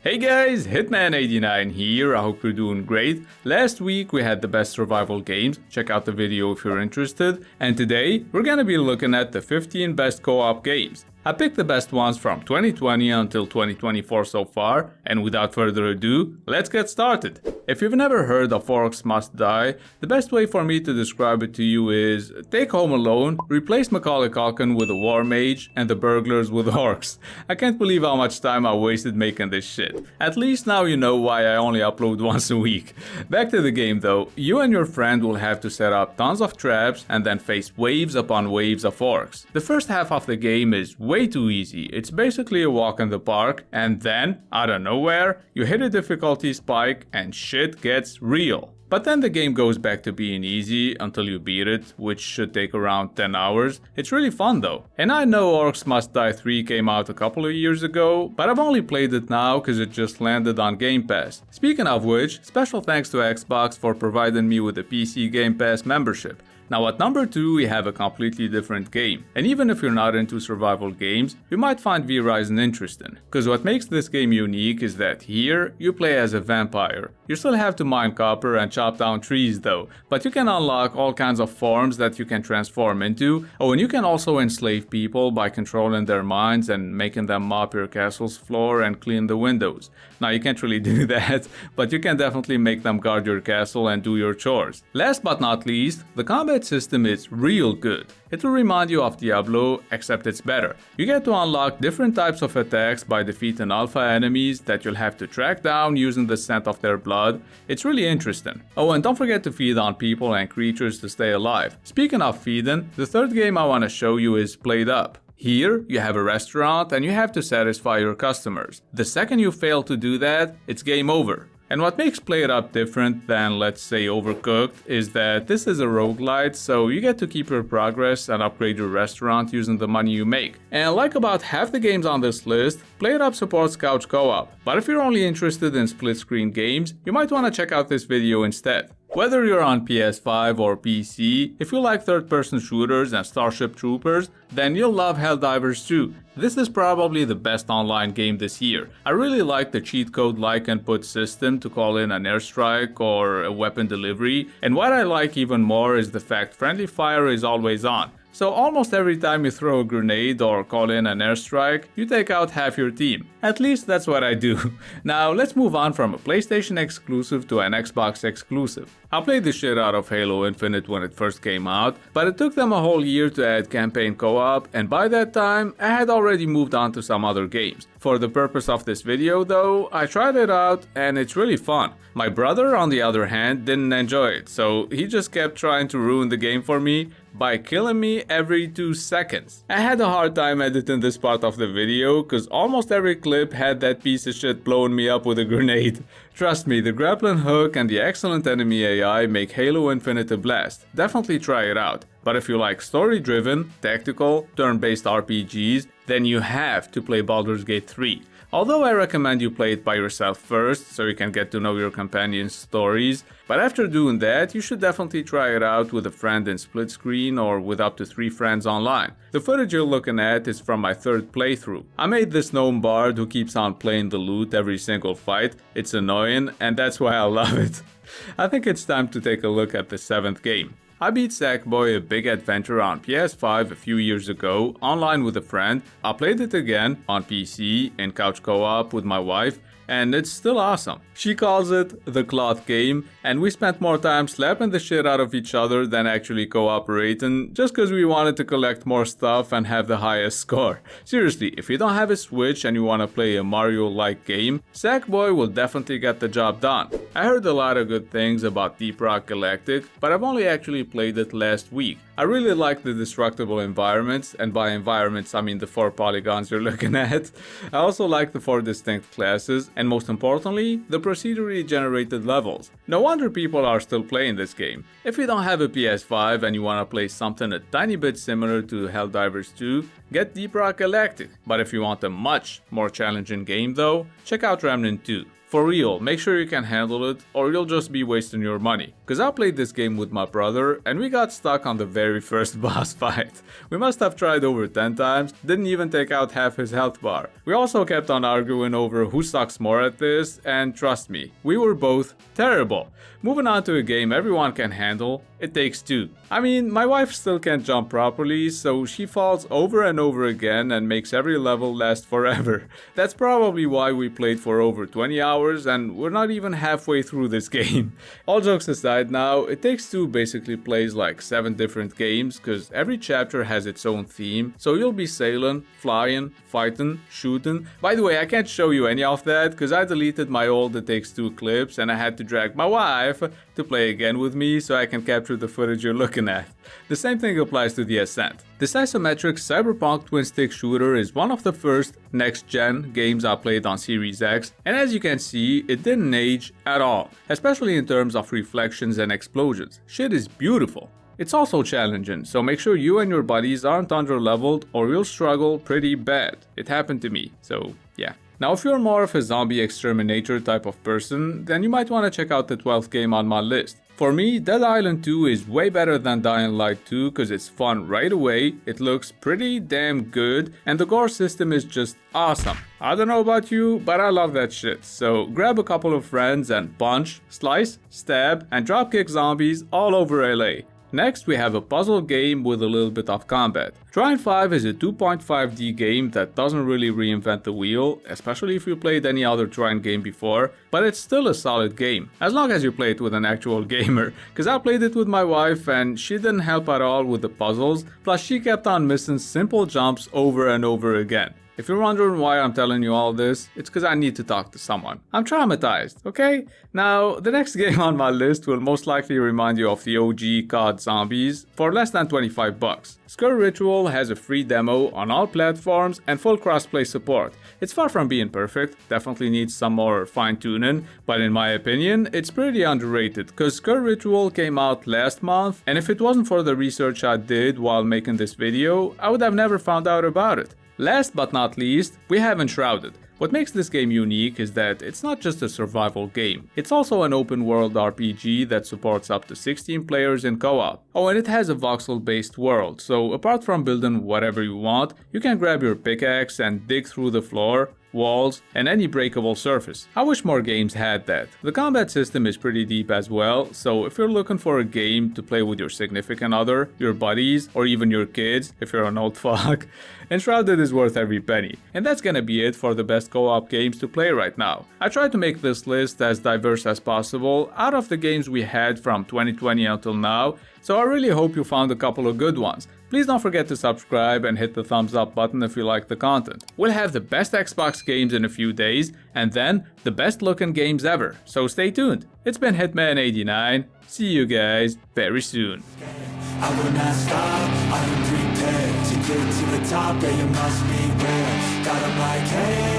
Hey guys, Hitman89 here, I hope you're doing great. Last week we had the best survival games, check out the video if you're interested. And today, we're gonna be looking at the 15 best co-op games. I picked the best ones from 2020 until 2024 so far, and without further ado, let's get started. If you've never heard of Orcs Must Die, the best way for me to describe it to you is take Home Alone, replace Macaulay Culkin with a war mage, and the burglars with orcs. I can't believe how much time I wasted making this shit. At least now you know why I only upload once a week. Back to the game though, you and your friend will have to set up tons of traps and then face waves upon waves of orcs. The first half of the game is way too easy. It's basically a walk in the park, and then, out of nowhere, you hit a difficulty spike and shit gets real. But then the game goes back to being easy until you beat it, which should take around 10 hours. It's really fun though. And I know Orcs Must Die 3 came out a couple of years ago, but I've only played it now because it just landed on Game Pass. Speaking of which, special thanks to Xbox for providing me with a PC Game Pass membership. Now at number 2 we have a completely different game, and even if you're not into survival games, you might find V-Rising interesting, because what makes this game unique is that here you play as a vampire. You still have to mine copper and chop down trees though, but you can unlock all kinds of forms that you can transform into. Oh, and you can also enslave people by controlling their minds and making them mop your castle's floor and clean the windows. Now you can't really do that, but you can definitely make them guard your castle and do your chores. Last but not least, the combat system is real good. It will remind you of Diablo, except it's better. You get to unlock different types of attacks by defeating alpha enemies that you'll have to track down using the scent of their blood. It's really interesting. Oh, and don't forget to feed on people and creatures to stay alive. Speaking of feeding, the third game I want to show you is Plateup. Here, you have a restaurant and you have to satisfy your customers. The second you fail to do that, it's game over. And what makes Plateup different than, let's say, Overcooked is that this is a roguelite, so you get to keep your progress and upgrade your restaurant using the money you make. And like about half the games on this list, Plateup supports couch co-op. But if you're only interested in split-screen games, you might want to check out this video instead. Whether you're on PS5 or PC, if you like third-person shooters and Starship Troopers, then you'll love Helldivers too. This is probably the best online game this year. I really like the cheat code like and put system to call in an airstrike or a weapon delivery, and what I like even more is the fact friendly fire is always on. So almost every time you throw a grenade or call in an airstrike, you take out half your team. At least that's what I do. Now let's move on from a PlayStation exclusive to an Xbox exclusive. I played the shit out of Halo Infinite when it first came out, but it took them a whole year to add campaign co-op, and by that time, I had already moved on to some other games. For the purpose of this video though, I tried it out and it's really fun. My brother, on the other hand, didn't enjoy it, so he just kept trying to ruin the game for me by killing me every 2 seconds. I had a hard time editing this part of the video, cause almost every clip had that piece of shit blowing me up with a grenade. Trust me, the grappling hook and the excellent enemy AI make Halo Infinite a blast. Definitely try it out. But if you like story-driven, tactical, turn-based RPGs, then you have to play Baldur's Gate 3. Although I recommend you play it by yourself first, so you can get to know your companion's stories, but after doing that, you should definitely try it out with a friend in split screen or with up to 3 friends online. The footage you're looking at is from my third playthrough. I made this gnome bard who keeps on playing the loot every single fight. It's annoying, and that's why I love it. I think it's time to take a look at the 7th game. I beat Sackboy, a big adventure on PS5 a few years ago, online with a friend. I played it again on PC in couch co-op with my wife, and it's still awesome. She calls it the cloth game, and we spent more time slapping the shit out of each other than actually cooperating, just cause we wanted to collect more stuff and have the highest score. Seriously, if you don't have a Switch and you wanna play a Mario-like game, Sackboy will definitely get the job done. I heard a lot of good things about Deep Rock Galactic, but I've only actually played it last week. I really like the destructible environments, and by environments I mean the 4 polygons you're looking at. I also like the 4 distinct classes, and most importantly, the procedurally generated levels. No wonder people are still playing this game. If you don't have a PS5 and you want to play something a tiny bit similar to Helldivers 2, get Deep Rock Galactic. But if you want a much more challenging game though, check out Remnant 2. For real, make sure you can handle it or you'll just be wasting your money. Cause I played this game with my brother and we got stuck on the very first boss fight. We must have tried over 10 times, didn't even take out half his health bar. We also kept on arguing over who sucks more at this, and trust me, we were both terrible. Moving on to a game everyone can handle, It Takes Two. I mean, my wife still can't jump properly, so she falls over and over again and makes every level last forever. That's probably why we played for over 20 hours and we're not even halfway through this game. All jokes aside now, It Takes Two basically plays like 7 different games because every chapter has its own theme, so you'll be sailing, flying, fighting, shooting. By the way, I can't show you any of that because I deleted my old It Takes Two clips and I had to drag my wife to play again with me so I can capture the footage you're looking at. The same thing applies to the Ascent. This isometric cyberpunk twin-stick shooter is one of the first next-gen games I played on Series X, and as you can see, it didn't age at all, especially in terms of reflections and explosions. Shit is beautiful. It's also challenging, so make sure you and your buddies aren't under-leveled or you'll struggle pretty bad. It happened to me, so yeah. Now if you're more of a zombie exterminator type of person, then you might want to check out the 12th game on my list. For me, Dead Island 2 is way better than Dying Light 2 because it's fun right away, it looks pretty damn good, and the gore system is just awesome. I don't know about you, but I love that shit. So grab a couple of friends and punch, slice, stab, and dropkick zombies all over LA. Next, we have a puzzle game with a little bit of combat. Trine 5 is a 2.5D game that doesn't really reinvent the wheel, especially if you played any other Trine game before, but it's still a solid game, as long as you play it with an actual gamer, cause I played it with my wife and she didn't help at all with the puzzles, plus she kept on missing simple jumps over and over again. If you're wondering why I'm telling you all this, it's because I need to talk to someone. I'm traumatized, okay? Now, the next game on my list will most likely remind you of the OG COD zombies for less than 25 bucks. Sker Ritual has a free demo on all platforms and full crossplay support. It's far from being perfect, definitely needs some more fine-tuning, but in my opinion, it's pretty underrated because Sker Ritual came out last month, and if it wasn't for the research I did while making this video, I would have never found out about it. Last but not least, we have Enshrouded. What makes this game unique is that it's not just a survival game, it's also an open world RPG that supports up to 16 players in co-op. Oh, and it has a voxel-based world, so apart from building whatever you want, you can grab your pickaxe and dig through the floor, walls, and any breakable surface. I wish more games had that. The combat system is pretty deep as well, so if you're looking for a game to play with your significant other, your buddies, or even your kids, if you're an old fuck, Enshrouded is worth every penny. And that's gonna be it for the best co-op games to play right now. I tried to make this list as diverse as possible out of the games we had from 2020 until now, so I really hope you found a couple of good ones. Please don't forget to subscribe and hit the thumbs up button if you like the content. We'll have the best Xbox games in a few days, and then the best looking games ever, so stay tuned. It's been Hitman89, see you guys very soon. I will not stop, I am prepared to get to the top, yeah, you must be rare. God, I'm like, hey.